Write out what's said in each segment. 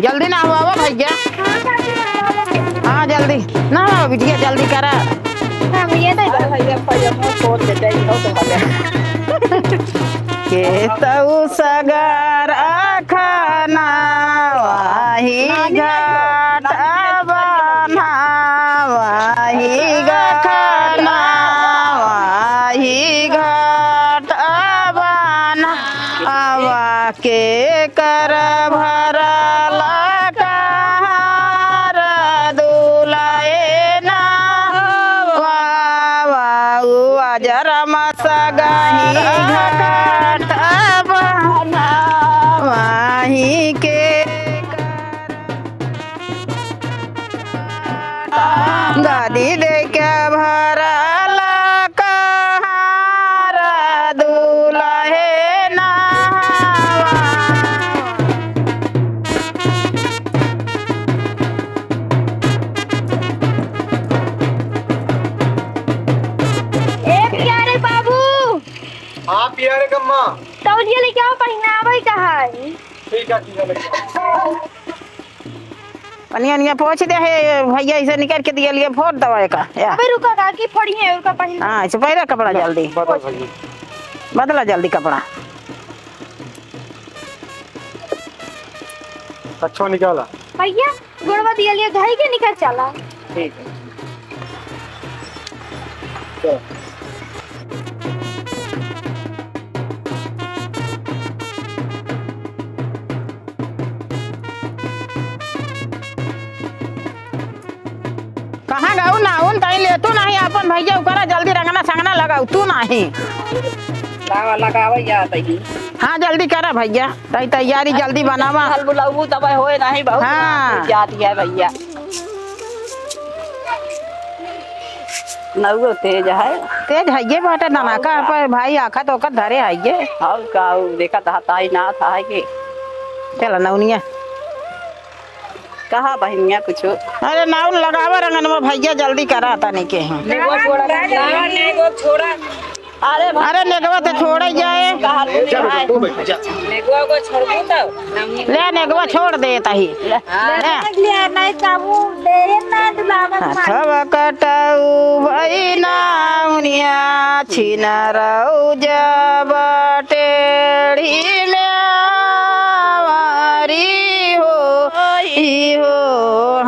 जल्दी ना हुआ भैया। हाँ जल्दी ना हुआ बिटिया, जल्दी करा। के तऊ सगर अखना वाही घाट बना वाही गखना वाही घाट बना आवा के कर भरल कहार दुलाए ना वावा जरम सगही घाट बना वाही के दादी दे के भरल कहार दुलाहे ना प्यारे बाबू। हाँ प्यारे कम्मा। तौलिया लेके आओ, पहनावे का है। ठीक है पनिया निया पहुँच दे है भैया, इसे निकाल के दिया लिए फोड़ दवाई का या। अबे रुका काकी फोड़ी है उनका पहन। हाँ इसे पहले कपड़ा जल्दी बदला, जल्दी कपड़ा अच्छा निकाला। भैया गुड़वा दिया लिए घाई के निकल चला। ठीक है कहाँ गाऊ ना उन कहीं ले तू नहीं अपन भैया करा जल्दी रंगना संगना लगाऊ तू नहीं लगावे जात है। हाँ जल्दी करा भैया, तैयारी जल्दी बनावा। हल बुलाऊ तब होए नहीं बहुत हाँ। जाती है भैया। नवगो तेज है, तेज है ये बेटा ननाका पर भाई आखा तो का धरे है ये। और का देखा था ही ना था कि चला नौनिया कहा बहनिया कुछ। अरे नाउन लगावा रंगनवा भैया जल्दी करा तनी के हैं। नेगो छोड़ा अरे नेगवा तो छोड़ जाए, नेगो को छोड़बू तो ले नेगवा छोड़ दे तही नहीं काबू दे ना दुलावा। हथवा कटाऊ भई नाउनिया छिनरऊ जब टेढ़ी में वारी हो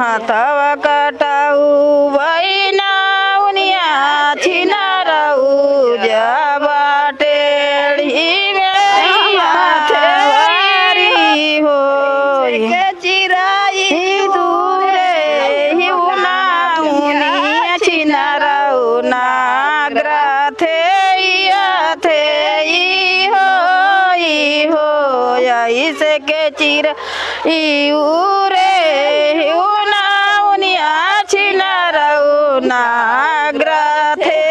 हथवा कटाऊ भई नाउनिया छिनरऊ जब टेढ़ी में वारी हो चिराई दूरे हिउ नाउनिया छिनरऊ नाग्रथे इसे के चिर रे हिउ नाउनिया छिनरऊ नाग्रथे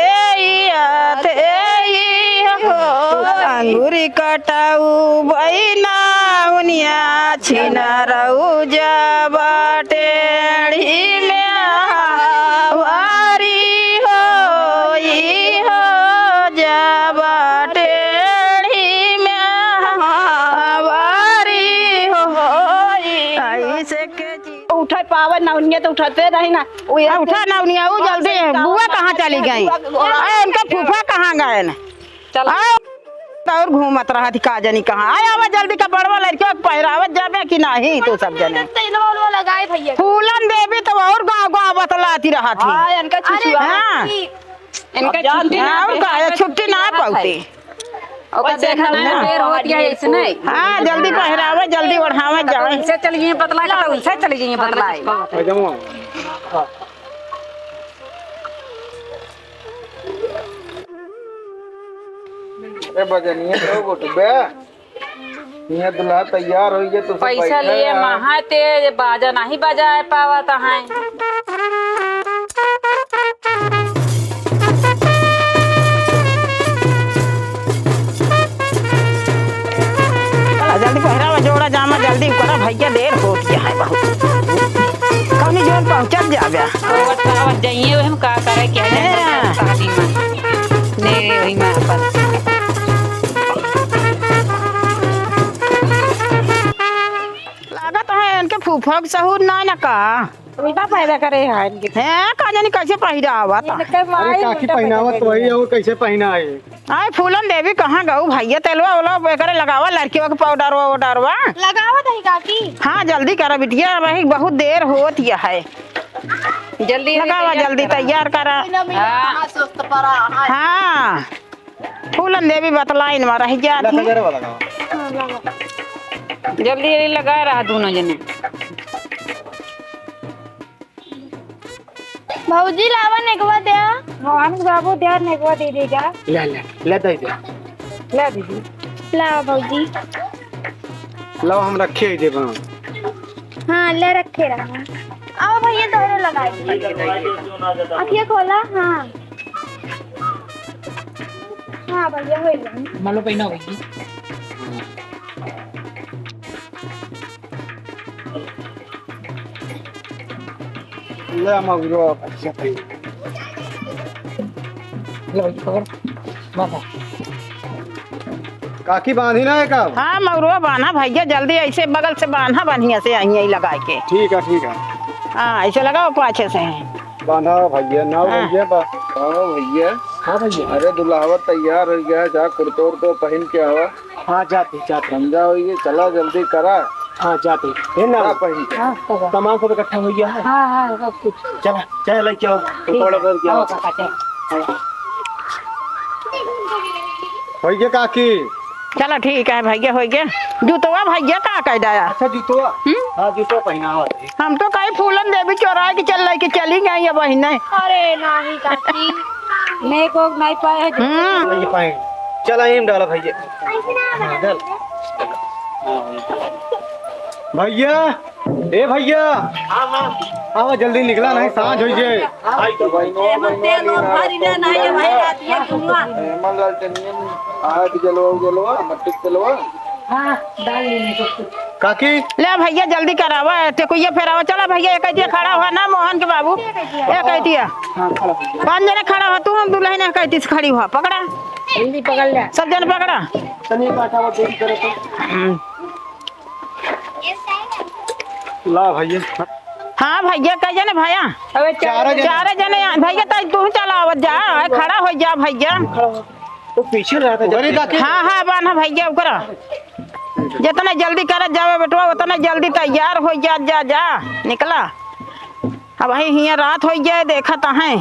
अंगूरी कटाऊ बैना उनिया छिनरऊ जब टेढ़ी में वारी हो जब टेढ़ी में वारी हो ऐसे के उठे पावन नौनिया तो उठाते नहीं ना। उठा नौनिया वो जल्दी बुआ कहाँ चली गई, उनका फूफा कहाँ गए न चल और घूमत रहा थी का जनी कहाँ आया आवा जल्दी कपड़वा लड़कियों पहरावत जाबे कि नहीं तो सब जने तेलवा लगाए भैया। फूलन देवी तो और गाँव गाँव बतलाती रहा थी। हां इनका छुट्टी हाँ इनका छुट्टी ना और का छुट्टी ना पाती और देखना ना देर होती है इसने। हाँ जल्दी पहरावे जल्दी ओढ़ावे जाए से चली गई बतला का उनसे चली गई बतलाए। बजनिया तो गोटबे ये दुल्हा तैयार हो गए तो पैसा लिए महा तेज बाजा नहीं बजाए पावत है। जल्दी पहरावा जोड़ा जामा जल्दी करा भैया देर हो गया है बहुत कौनी जोन पहुंचल जाबे आवत जाइए हम का करे क्या है शादी में ने वही में पर लागत है इनके फुफा सहूर ना ना का उल्टा पैदा करे है है का जानी कैसे पहिरा आवत अरे काकी पहनावत तो वही हो कैसे पहना है आए फूलन देवी कहाँ गऊ भैया तेलवा वाला करे लगावा लड़कियों के पाउडर वाउडरवा लगावत है काकी। हाँ जल्दी करा बिटिया भाई बहुत देर होत या है जल्दी लगावा जल्दी तैयार करा हाँ फूलन देवी बतलाइन में रह जा जल्दी लगा रहा दोनों जने। भौजी लावा नेकवा दे मोहन बाबू दे नेकवा दे देगा। ले दे दे ला दीदी ला भौजी। लो हम रखे ही देबो। हाँ ले रखे रहा। आओ भैया दोनों लगाए अखियाँ खोला। हाँ हाँ भैया हो गया मालो पहना होगी ले मगरो अच्छा पहन लो पकड़ बाबा काकी बांधी ना है का हाँ मगरुआ बांधा भैया जल्दी ऐसे बगल से बांधा बढ़िया से यहीं लगा के ठीक है हाँ ऐसे लगाओ पाछे से बांधा भैया ना भैया हाँ भैया हाँ भैया अरे दुल्हावा तैयार हो गया जा कुर्तोर तो पहन के आवा। हाँ जाते समझा हुई चला जल्दी करा। हाँ जाते है ना पहन के सामान सब इकट्ठा हो गया है। हाँ सब कुछ चला चाय लेके आओ थोड़ा कर दिया भैया काकी। चलो ठीक है भैया हो गया जूतवा भैया का कह दिया। अच्छा जूतो हाँ जूतो पहना हुआ हम तो कहीं फूलन देवी चौराहे की चल रही कि चली गई बहन। अरे नहीं काकी नहीं को नहीं पाए ये पहन चला हिम डाला भैया डाल भैया ए भैया हाँ जल्दी निकला नहीं सांझ हो जाए। काकी ले भैया जल्दी करावा ते कोई फिर आवा। चला भैया एक कहती खड़ा हुआ ना मोहन के बाबू ये कहती है 5 जने खड़ा हुआ तू हम दुल्हन ने कहती खड़ी हुआ पकड़ा जल्दी पकड़ ले सब जन पकड़ा। ला भैया हाँ भैया कह जने भैया चार जने भैया तू चला आवत जा खड़ा हो जा भैया तो पीछे रहा था। हाँ बांधा भैया ओकरा जितना जल्दी कर जावे बेटवा उतना जल्दी तैयार हो जा निकला। अब वही हिया रात हो जाए देखा तो है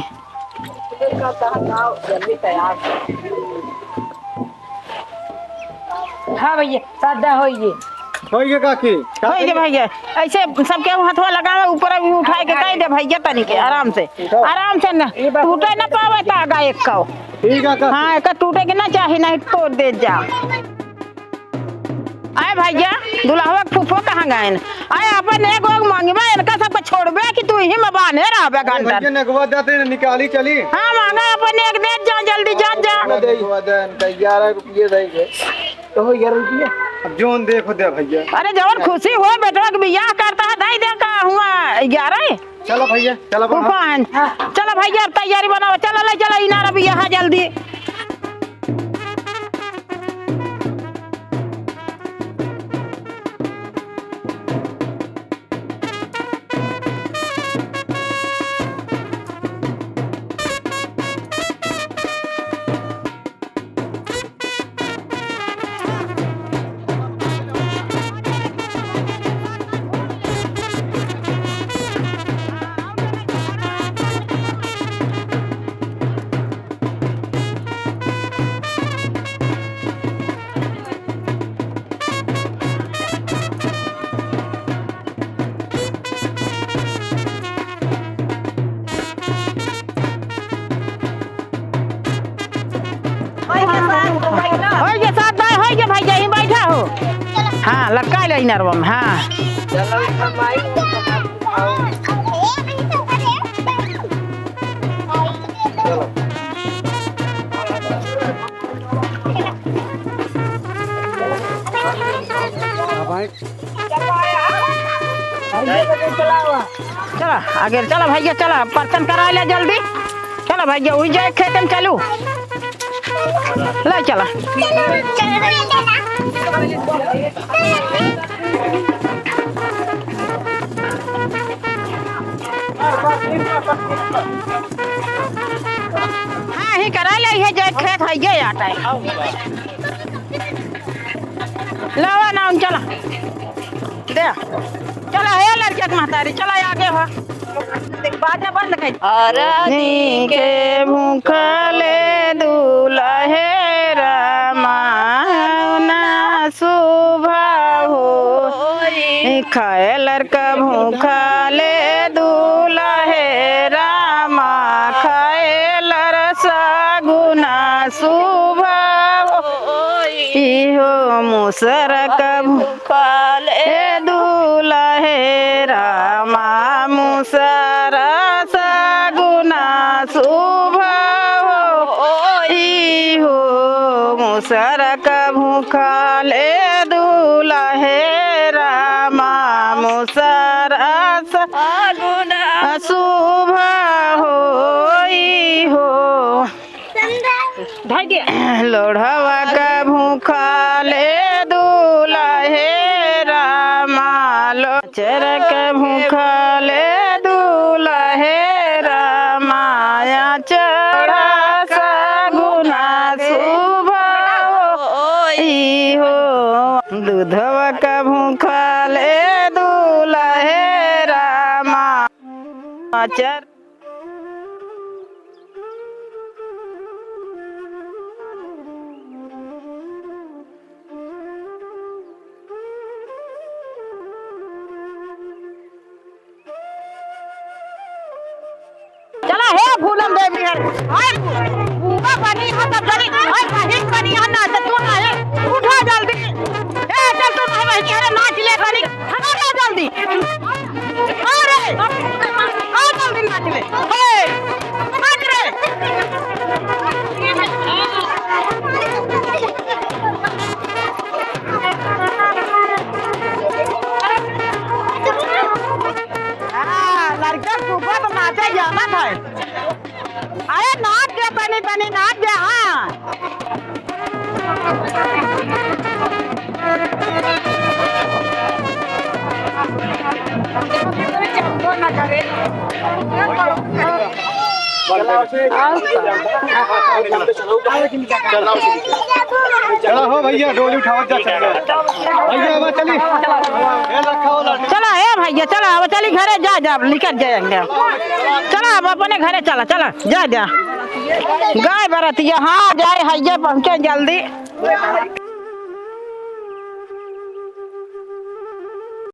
हाँ भैया सादा होइए काकी हो गया भैया ऐसे सबके हाथवा लगावे ऊपर भी उठा के कह दे भैया तनी के आराम से न टूटे न पावे तागा एक का ठीक है हाँ एक टूटे के ना चाहे नहीं तोड़ दे जा। आए भैया दुल्हवा फूफो कहाँ गए आए अपन एक मांगबे इनका सब छोड़बे कि तू ही में बांधे रहबे घंटा नगवा देते निकाली चली। हाँ मांगा अपन एक दे जा जल्दी जा 11 रुपये देंगे तो 11 रुपये अब जोन देखो दे भैया। अरे जवन खुशी हो बेटवा के बियाह करता है दे का हुआ 11 चलो भैया चलो फूफा है चलो भैया तैयारी बनाओ चलो ले चलो इनारा बियाह जल्दी। भैया ही बैठा हो हाँ लटका ले नरवा में हाँ चला आगे चला भैया चला पर्सन करा ले जल्दी चला भैया वही जाए खेत में चलू ले चला हाँ ही करा ले है जे खेत है ये आता है लावा ना उन चला दे चला है लड़के के महतारी चला आगे हो बाजा बंद कर अरदी के भूखले दूल्हे रामाना सुबह हो खाए लड़का भूखले दूल्हे रामा खाए लरसा गुना सुबह हो मुसर का भूखले दूल्हे रामा मुसर सगुना सुबह हो मुसर का भूखले दूल्हे रामा मुसर सगुना सुबह हो लोढ़वा का भूखले दूल्हे रामा चरक भूखले दूल्हे रामाया चढ़ा सगुना सुबह हो दूधवा का भूखले दूल्हे रामा चर चला हे फूलम देवी है हाय बुआ बनी है तब जल्दी हाय हिट बनी है ना तो तू ना है उठा जल्दी ए चल तू भाई भाई अरे नाच ले बनी हटा जल्दी अरे आ जल्दी नाच ले हे नाच रे लड़का सुबह तो नाचे जाना था अरे नाच दे बनी बनी नाच दे हाँ चला हो भैया डोली उठाओ जा भैया अब चली चला है भैया चला अब चली घरे जा जा निकल जाएंगे चला अब अपने घरे चला चला जा जा गाय बरतिया हाँ जाए हैया पहुँचे जल्दी